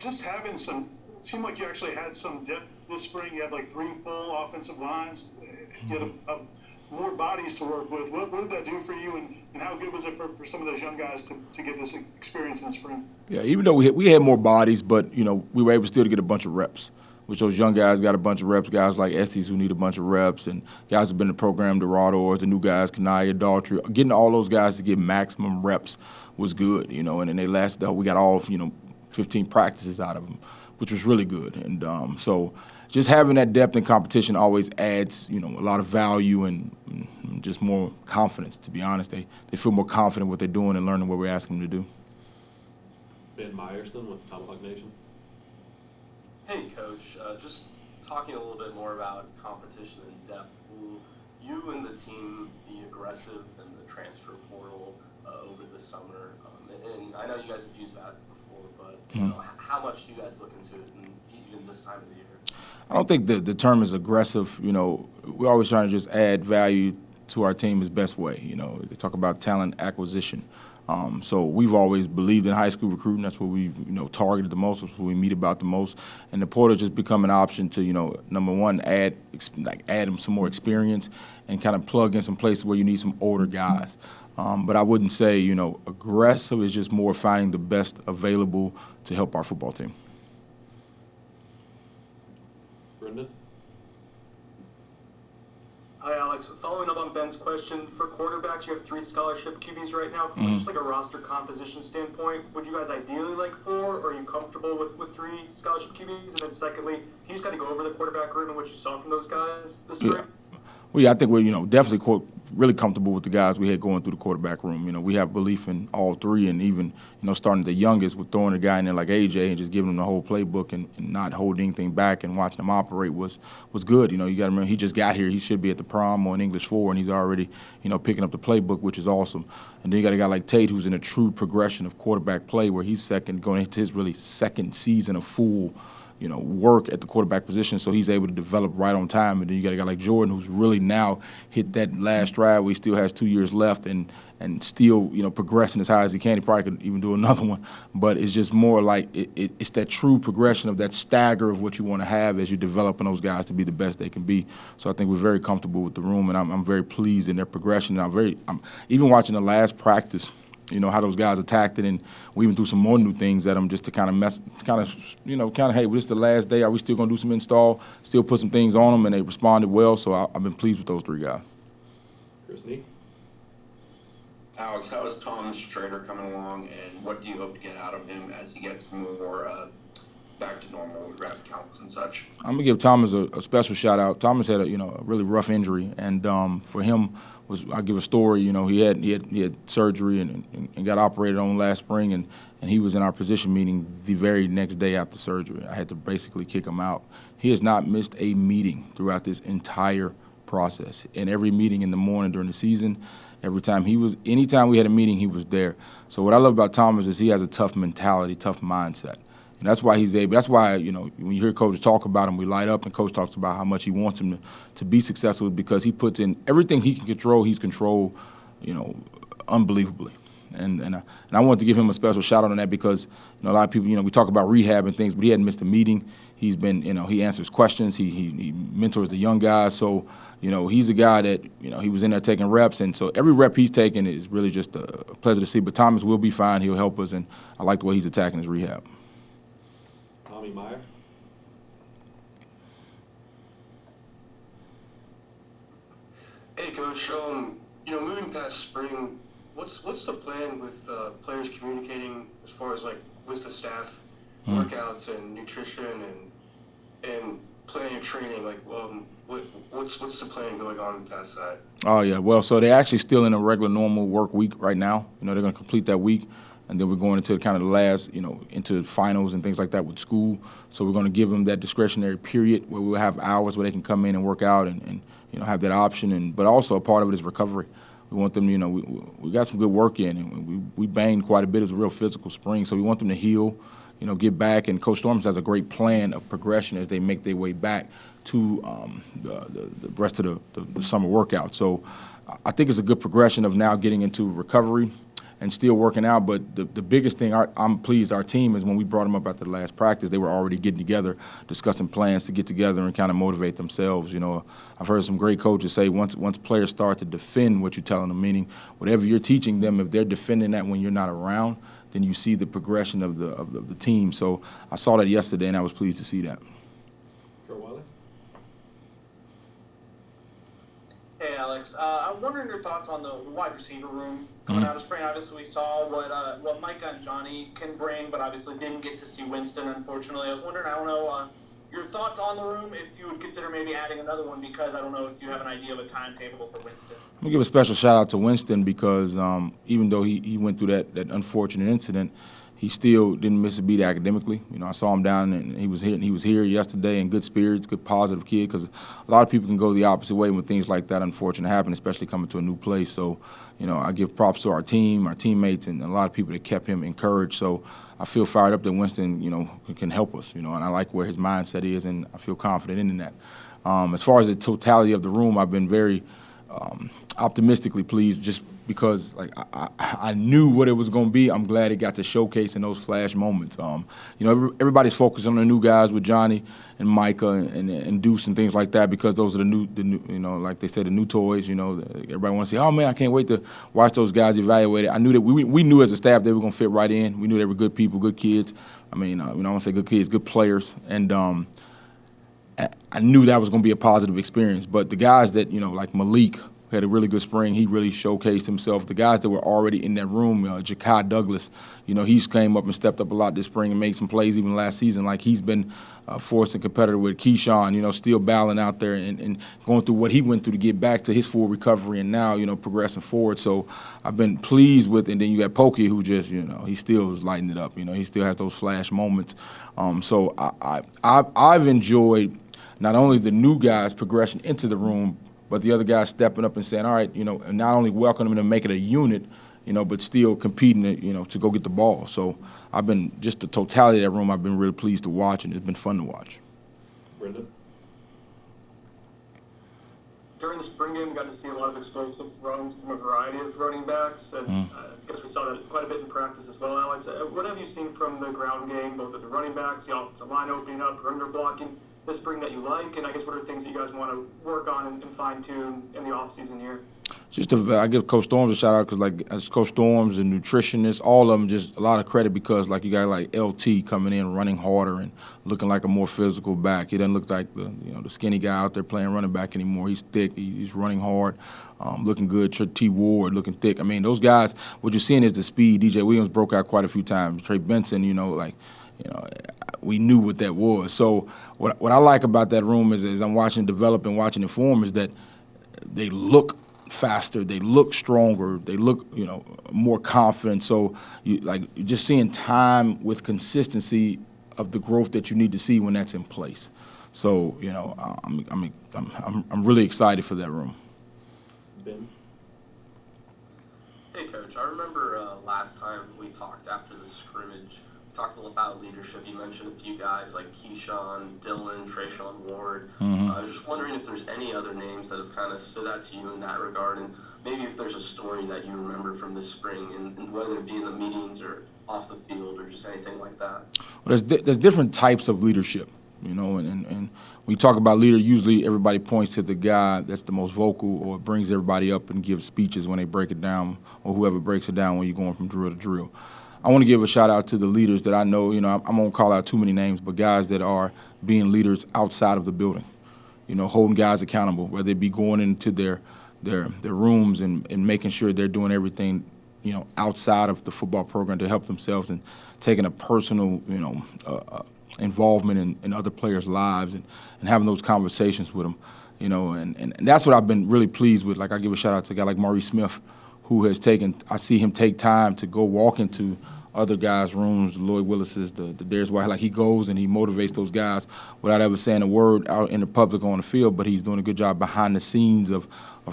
just having some, it seemed like you actually had some depth this spring. You had like 3 full offensive lines. You had more bodies to work with. What did that do for you, and how good was it for some of those young guys to get this experience in the spring? Yeah, even though we had more bodies, but we were able still to get a bunch of reps. Which those young guys got a bunch of reps, guys like Estes who need a bunch of reps, and guys have been in the program, Dorado, or the new guys, Kanaya, Daltrey. Getting all those guys to get maximum reps was good, and then they lasted. We got all 15 practices out of them, which was really good. And so just having that depth and competition always adds, a lot of value and just more confidence. To be honest, they feel more confident what they're doing and learning what we're asking them to do. Ben Myerston with Tomahawk Nation. Hey, Coach. Just talking a little bit more about competition and depth. Will you and the team be aggressive in the transfer portal over the summer? And I know you guys have used that before, but how much do you guys look into it, even this time of the year? I don't think the term is aggressive. We're always trying to just add value to our team as best way. They talk about talent acquisition. So we've always believed in high school recruiting. That's what we targeted the most. That's what we meet about the most. And the portal just become an option to number one, add them some more experience and kind of plug in some places where you need some older guys. But I wouldn't say aggressive. Is just more finding the best available to help our football team. Brendan. Hi, Alex. Following up on Ben's question, for quarterbacks, you have 3 scholarship QBs right now. From just like a roster composition standpoint, would you guys ideally like 4, or are you comfortable with 3 scholarship QBs? And then secondly, can you just kind of go over the quarterback room and what you saw from those guys this spring? Well, yeah, I think we're definitely really comfortable with the guys we had going through the quarterback room. We have belief in all 3, and even starting at the youngest with throwing a guy in there like AJ and just giving him the whole playbook and not holding anything back and watching him operate was good. You got to remember he just got here. He should be at the prom or in English 4, and he's already picking up the playbook, which is awesome. And then you got a guy like Tate who's in a true progression of quarterback play where he's going into his really second season of full work at the quarterback position, so he's able to develop right on time. And then you got a guy like Jordan who's really now hit that last stride where he still has 2 years left and still, progressing as high as he can. He probably could even do another one. But it's just more like it's that true progression of that stagger of what you want to have as you're developing those guys to be the best they can be. So I think we're very comfortable with the room, and I'm very pleased in their progression. And I'm even watching the last practice, how those guys attacked it, and we even threw some more new things at them just to kind of hey, this is the last day. Are we still going to do some install, still put some things on them, and they responded well. So I've been pleased with those 3 guys. Chris Nee. Alex, how is Tom's trainer coming along, and what do you hope to get out of him as he gets more back to normal with rep counts and such? I'm gonna give Thomas a special shout out. Thomas had a really rough injury, and for him I'll give a story. He had surgery and got operated on last spring, and he was in our position meeting the very next day after surgery. I had to basically kick him out. He has not missed a meeting throughout this entire process. In every meeting in the morning during the season, anytime we had a meeting, he was there. So what I love about Thomas is he has a tough mentality, tough mindset. And that's why he's able. That's why when you hear Coach talk about him, we light up, and Coach talks about how much he wants him to be successful because he puts in everything he can control. He's controlled, unbelievably. And I want to give him a special shout out on that because a lot of people we talk about rehab and things, but he hadn't missed a meeting. He's been he answers questions. He mentors the young guys. So he's a guy that he was in there taking reps, and so every rep he's taking is really just a pleasure to see. But Thomas will be fine. He'll help us, and I like the way he's attacking his rehab. Tommy Meyer. Hey, Coach. Moving past spring, what's the plan with players communicating as far as with the staff, workouts and nutrition and planning of training? What's the plan going on past that? Oh yeah, well, so they're actually still in a regular normal work week right now. They're going to complete that week. And then we're going into kind of the last, into finals and things like that with school. So we're going to give them that discretionary period where we'll have hours where they can come in and work out and have that option. But also a part of it is recovery. We want them, we got some good work in, and we banged quite a bit. It was a real physical spring. So we want them to heal, get back. And Coach Storms has a great plan of progression as they make their way back to the rest of the summer workout. So I think it's a good progression of now getting into recovery and still working out. But the biggest thing I'm pleased our team is when we brought them up after the last practice, they were already getting together, discussing plans to get together and kind of motivate themselves. You know, I've heard some great coaches say once players start to defend what you're telling them, meaning whatever you're teaching them, if they're defending that when you're not around, then you see the progression of the team. So I saw that yesterday, and I was pleased to see that. Hey, Alex. I'm wondering your thoughts on the wide receiver room coming out of spring. Obviously, we saw what Micah and Johnny can bring, but obviously didn't get to see Winston, unfortunately. I was wondering, I don't know, your thoughts on the room, if you would consider maybe adding another one, because I don't know if you have an idea of a timetable for Winston. I'm going to give a special shout-out to Winston because even though he went through that unfortunate incident, he still didn't miss a beat academically. You know, I saw him down, and he was here yesterday in good spirits, good positive kid, because a lot of people can go the opposite way when things like that unfortunate happen, especially coming to a new place. So, you know, I give props to our team, our teammates, and a lot of people that kept him encouraged. So I feel fired up that Winston, you know, can help us, you know, and I like where his mindset is, and I feel confident in that. As far as the totality of the room, I've been very optimistically pleased just because like I knew what it was going to be. I'm glad it got to showcase in those flash moments. You know, everybody's focused on the new guys with Johnny and Micah and Deuce and things like that because those are the new, you know, like they say, the new toys. You know, everybody wants to say, oh man, I can't wait to watch those guys evaluate it. I knew that we knew as a staff they were going to fit right in. We knew they were good people, good kids. I mean, I don't want to say good kids, good players, and I knew that was going to be a positive experience. But the guys that, you know, like Malik, had a really good spring. He really showcased himself. The guys that were already in that room, Ja'Kai Douglas, you know, he's came up and stepped up a lot this spring and made some plays even last season. Like he's been forced and competitor with Keyshawn, you know, still battling out there and going through what he went through to get back to his full recovery and now, you know, progressing forward. So I've been pleased with, and then you got Pokey who just, you know, he still was lighting it up. You know, he still has those flash moments. So I've enjoyed not only the new guys' progression into the room, but the other guys stepping up and saying, all right, you know, and not only welcoming them to make it a unit, you know, but still competing, you know, to go get the ball. So I've been, just the totality of that room, I've been really pleased to watch, and it's been fun to watch. Brendan? During the spring game, we got to see a lot of explosive runs from a variety of running backs, and I guess we saw that quite a bit in practice as well, Alex. What have you seen from the ground game, both with the running backs, the offensive line opening up, perimeter blocking, this spring that you like, and I guess what are things that you guys want to work on and fine-tune in the offseason here? Just I give Coach Storms a shout-out because, like, as Coach Storms and nutritionists, all of them just a lot of credit because, like, you got, like, LT coming in, running harder and looking like a more physical back. He doesn't look like the skinny guy out there playing running back anymore. He's thick. He's running hard, looking good. T. Ward looking thick. I mean, those guys, what you're seeing is the speed. DJ Williams broke out quite a few times. Trey Benson, you know, we knew what that was. So what I like about that room is I'm watching develop and watching it form is that they look faster, they look stronger, they look, you know, more confident. So you're just seeing time with consistency of the growth that you need to see when that's in place. So, you know, I'm really excited for that room. Ben? Hey, Coach. I remember last time we talked after the scrimmage, talked a little about leadership. You mentioned a few guys like Keyshawn, Dylan, Trayshawn Ward. I was just wondering if there's any other names that have kind of stood out to you in that regard, and maybe if there's a story that you remember from this spring, and whether it be in the meetings or off the field or just anything like that. Well, there's different types of leadership, you know, and when you talk about leader, usually everybody points to the guy that's the most vocal or brings everybody up and gives speeches when they break it down, or whoever breaks it down when you're going from drill to drill. I want to give a shout out to the leaders that I know. You know, I won't call out too many names, but guys that are being leaders outside of the building. You know, holding guys accountable, whether it be going into their rooms and making sure they're doing everything, you know, outside of the football program to help themselves and taking a personal, you know, involvement in other players' lives and having those conversations with them. You know, and that's what I've been really pleased with. Like I give a shout out to a guy like Maurice Smith, who has I see him take time to go walk into other guys' rooms, Lloyd Willis's, the Darius White, like he goes and he motivates those guys without ever saying a word out in the public on the field, but he's doing a good job behind the scenes of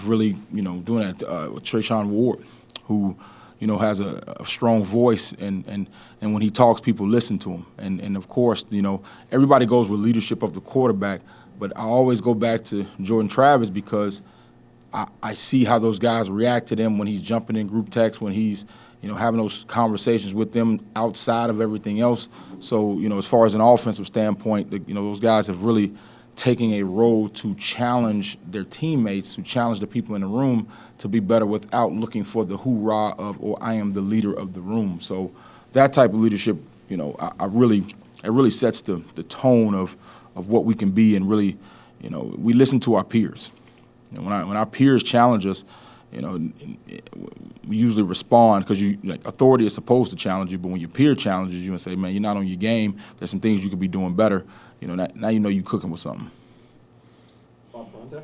really, you know, doing that with Trayshawn Ward, who, you know, has a strong voice and when he talks, people listen to him. And of course, you know, everybody goes with leadership of the quarterback, but I always go back to Jordan Travis because I see how those guys react to them when he's jumping in group text, when he's, having those conversations with them outside of everything else. So, as far as an offensive standpoint, those guys have really taken a role to challenge their teammates, to challenge the people in the room to be better without looking for the hoorah of, or I am the leader of the room. So that type of leadership, it really sets the tone of what we can be, and really, we listen to our peers. When our peers challenge us, we usually respond, because authority is supposed to challenge you, but when your peer challenges you and say, man, you're not on your game, there's some things you could be doing better, now you're cooking with something. Bob Fuente?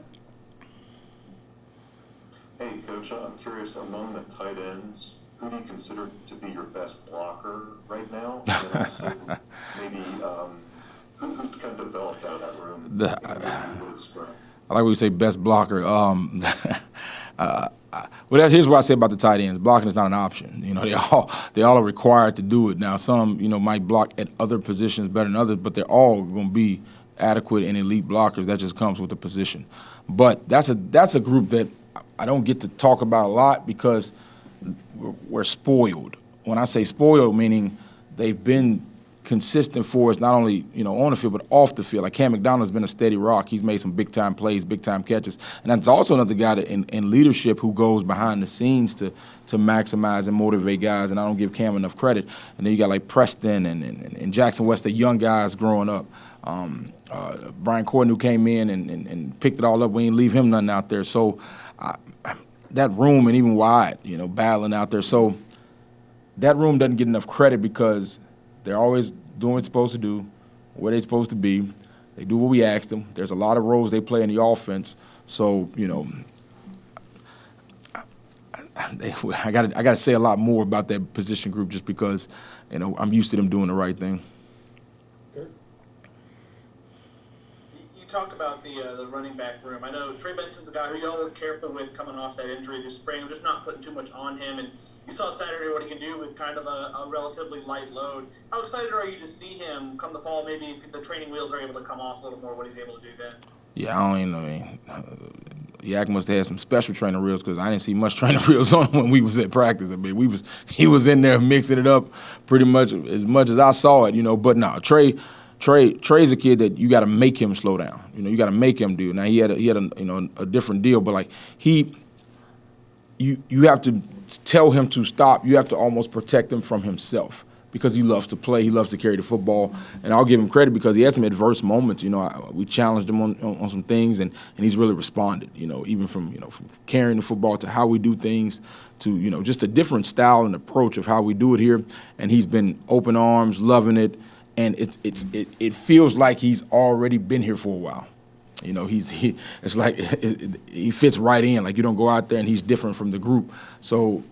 Hey, Coach, I'm curious, among the tight ends, who do you consider to be your best blocker right now? And also, maybe who's kind of developed out of that room? I like when you say best blocker. Well, here's what I say about the tight ends. Blocking is not an option. They all are required to do it. Now, some, might block at other positions better than others, but they're all going to be adequate and elite blockers. That just comes with the position. But that's a group that I don't get to talk about a lot, because we're spoiled. When I say spoiled, meaning they've been consistent for us, not only on the field but off the field. Like Cam McDonald's been a steady rock. He's made some big time plays, big time catches, and that's also another guy that in leadership who goes behind the scenes to maximize and motivate guys. And I don't give Cam enough credit. And then you got like Preston and Jackson West, the young guys growing up. Brian Corden, who came in and picked it all up. We didn't leave him nothing out there. So that room, and even Wyatt, battling out there. So that room doesn't get enough credit, because they're always doing what they're supposed to do, where they're supposed to be. They do what we ask them. There's a lot of roles they play in the offense. So, I got to say a lot more about that position group, just because, I'm used to them doing the right thing. You talk about the running back room. I know Trey Benson's a guy who y'all were careful with coming off that injury this spring. I'm just not putting too much on him. And you saw Saturday what he can do with kind of a relatively light load. How excited are you to see him come the fall? Maybe if the training wheels are able to come off a little more, what he's able to do then? Yeah, Yak must have had some special training wheels, because I didn't see much training wheels on him when we was at practice. I mean, he was in there mixing it up pretty much as I saw it, But no, Trey's a kid that you got to make him slow down. You got to make him do. Now he had a different deal, but like you have to tell him to stop. You have to almost protect him from himself, because he loves to play. He loves to carry the football. And I'll give him credit, because he had some adverse moments. We challenged him on some things, and he's really responded, even from carrying the football to how we do things, to, just a different style and approach of how we do it here. And he's been open arms, loving it. And it feels like he's already been here for a while. It's like he fits right in. Like, you don't go out there and he's different from the group. So,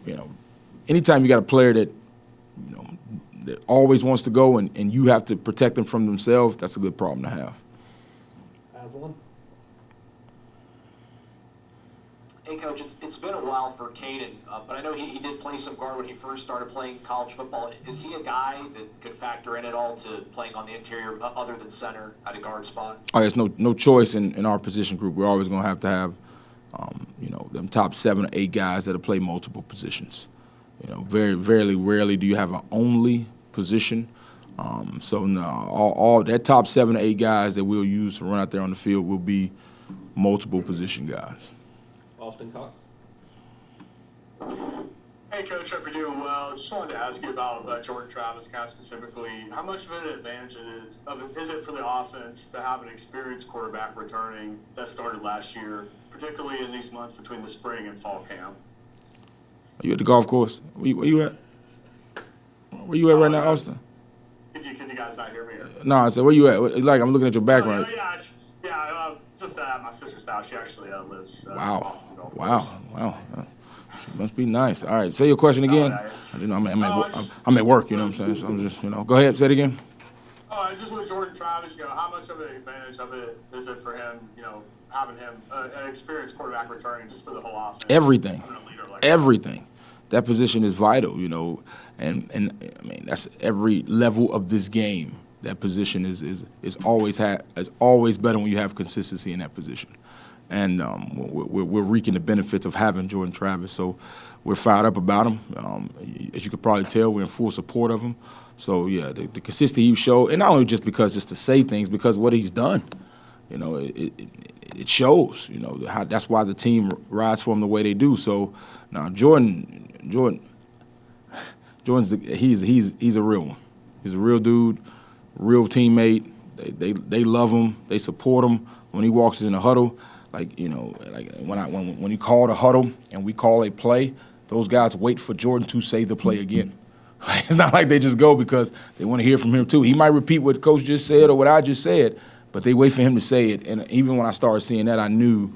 anytime you got a player that, that always wants to go and you have to protect them from themselves, that's a good problem to have. Aslan? Hey, Coach, it's been a while for Caden, but I know he did play some guard when he first started playing college football. Is he a guy that could factor in at all to playing on the interior other than center at a guard spot? Oh, there's no choice in our position group. We're always going to have them top 7 or 8 guys that'll play multiple positions. Very rarely do you have an only position. So no, all that top 7 or 8 guys that we'll use to run out there on the field will be multiple position guys. Austin Cox? Hey, Coach, hope you're doing well. Just wanted to ask you about Jordan Travis kind of specifically. How much of an advantage is it for the offense to have an experienced quarterback returning that started last year, particularly in these months between the spring and fall camp? Are you at the golf course? Where you at? Where you at right now, Austin? Can you guys not hear me? No, I said, where you at? Like, I'm looking at your background. Just at my sister's house. She actually lives. Wow. Must be nice. All right, say your question again. I'm at work, you know what I'm saying? So I'm just, go ahead, say it again. Just with Jordan Travis, how much of an advantage of it is it for him, having him an experienced quarterback returning just for the whole offense? Everything. That position is vital, and I mean, that's every level of this game. That position is always better when you have consistency in that position. and we're reaping the benefits of having Jordan Travis. So we're fired up about him. As you could probably tell, we're in full support of him. So, yeah, the consistency he showed, and not only just because just to say things, because what he's done, it shows, how that's why the team rides for him the way they do. So now Jordan's he's a real one. He's a real dude, real teammate. They love him. They support him when he walks in the huddle. Like when you call the huddle and we call a play, those guys wait for Jordan to say the play again. It's not like they just go because they want to hear from him too. He might repeat what Coach just said or what I just said, but they wait for him to say it. And even when I started seeing that, I knew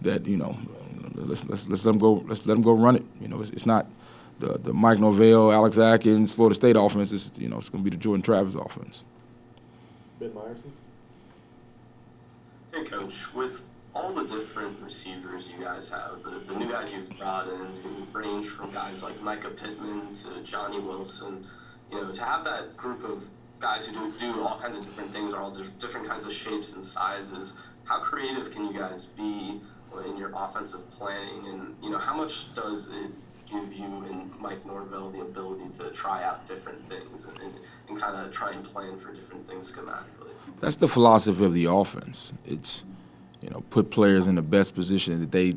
that let's let them go. Let's let them go run it. It's not the Mike Norvell, Alex Atkins, Florida State offense. It's it's going to be the Jordan Travis offense. Ben Meyerson. Hey, Coach, with all the different receivers you guys have, the new guys you've brought in, who range from guys like Micah Pittman to Johnny Wilson, to have that group of guys who do all kinds of different things, all different kinds of shapes and sizes, how creative can you guys be in your offensive planning, and how much does it give you and Mike Norvell the ability to try out different things and kind of try and plan for different things schematically? That's the philosophy of the offense. It's put players in the best position that they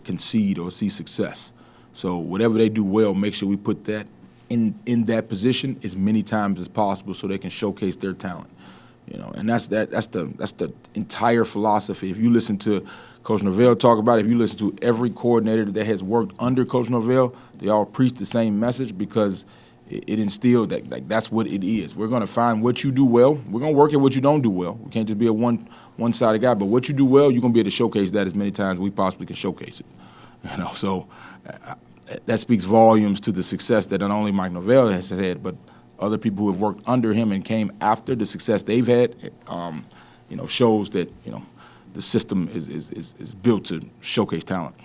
concede or see success. So whatever they do well, make sure we put that in that position as many times as possible so they can showcase their talent. And that's the entire philosophy. If you listen to Coach Norvell talk about it, if you listen to every coordinator that has worked under Coach Norvell, they all preach the same message because it instilled that that's what it is. We're going to find what you do well. We're going to work at what you don't do well. We can't just be a one-sided guy. But what you do well, you're going to be able to showcase that as many times as we possibly can showcase it. So that speaks volumes to the success that not only Mike Norvell has had, but other people who have worked under him and came after the success they've had. Shows that the system is built to showcase talent.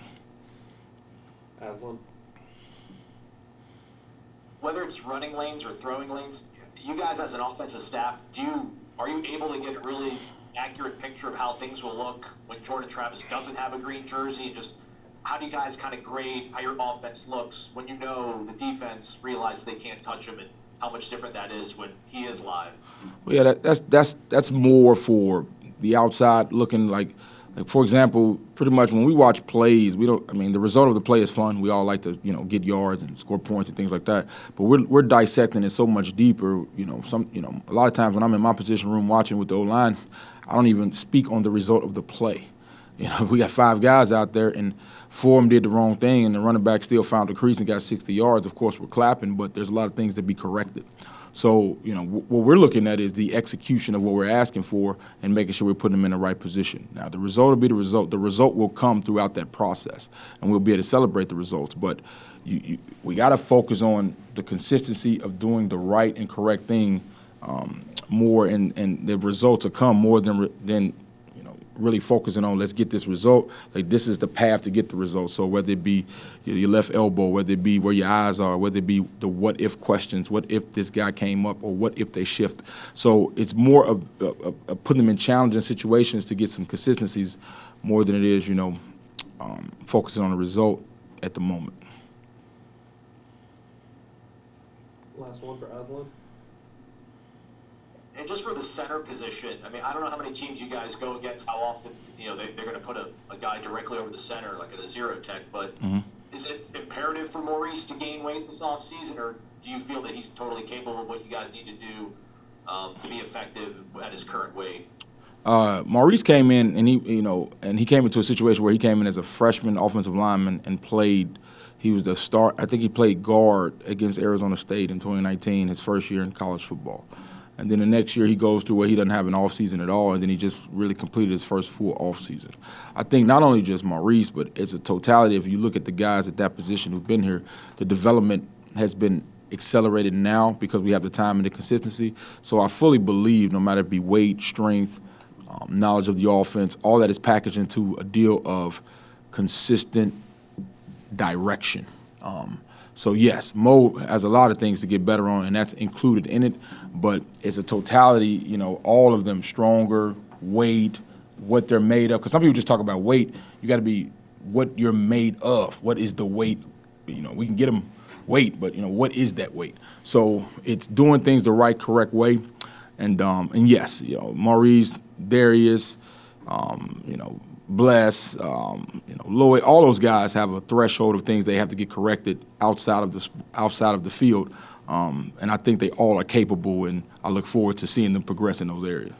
Aslan. Whether it's running lanes or throwing lanes, you guys as an offensive staff, are you able to get a really accurate picture of how things will look when Jordan Travis doesn't have a green jersey? And just how do you guys kind of grade how your offense looks when the defense realizes they can't touch him, and how much different that is when he is live? Well, yeah, that's more for the outside looking like for example, pretty much when we watch plays, the result of the play is fun. We all like to, get yards and score points and things like that. But we're dissecting it so much deeper. A lot of times when I'm in my position room watching with the O-line, I don't even speak on the result of the play. We got 5 guys out there, and 4 of them did the wrong thing, and the running back still found the crease and got 60 yards. Of course, we're clapping, but there's a lot of things to be corrected. So, what we're looking at is the execution of what we're asking for and making sure we're putting them in the right position. Now, the result will be the result. The result will come throughout that process, and we'll be able to celebrate the results. But we got to focus on the consistency of doing the right and correct thing more, and the results will come more than really focusing on let's get this result. Like, this is the path to get the result. So whether it be your left elbow, whether it be where your eyes are, whether it be the what if questions, what if this guy came up, or what if they shift. So it's more of putting them in challenging situations to get some consistencies more than it is, focusing on the result at the moment. Last one for Aslan. And just for the center position, I don't know how many teams you guys go against, how often, they're going to put a guy directly over the center, like at a zero tech, but is it imperative for Maurice to gain weight this offseason, or do you feel that he's totally capable of what you guys need to do to be effective at his current weight? Maurice came in, and he came into a situation where he came in as a freshman offensive lineman and played. He was the start. I think he played guard against Arizona State in 2019, his first year in college football. And then the next year he goes through where he doesn't have an offseason at all, and then he just really completed his first full offseason. I think not only just Maurice, but it's a totality. If you look at the guys at that position who've been here, the development has been accelerated now because we have the time and the consistency. So I fully believe no matter it be weight, strength, knowledge of the offense, all that is packaged into a deal of consistent direction. So, yes, Mo has a lot of things to get better on, and that's included in it. But it's a totality, all of them stronger, weight, what they're made of. Because some people just talk about weight. You got to be what you're made of. What is the weight? You know, we can get them weight, but, you know, what is that weight? So it's doing things the right, correct way. And yes, you know, Maurice, Darius, you know, Bless, you know, Lloyd, all those guys have a threshold of things they have to get corrected outside of the field. And I think they all are capable, and I look forward to seeing them progress in those areas.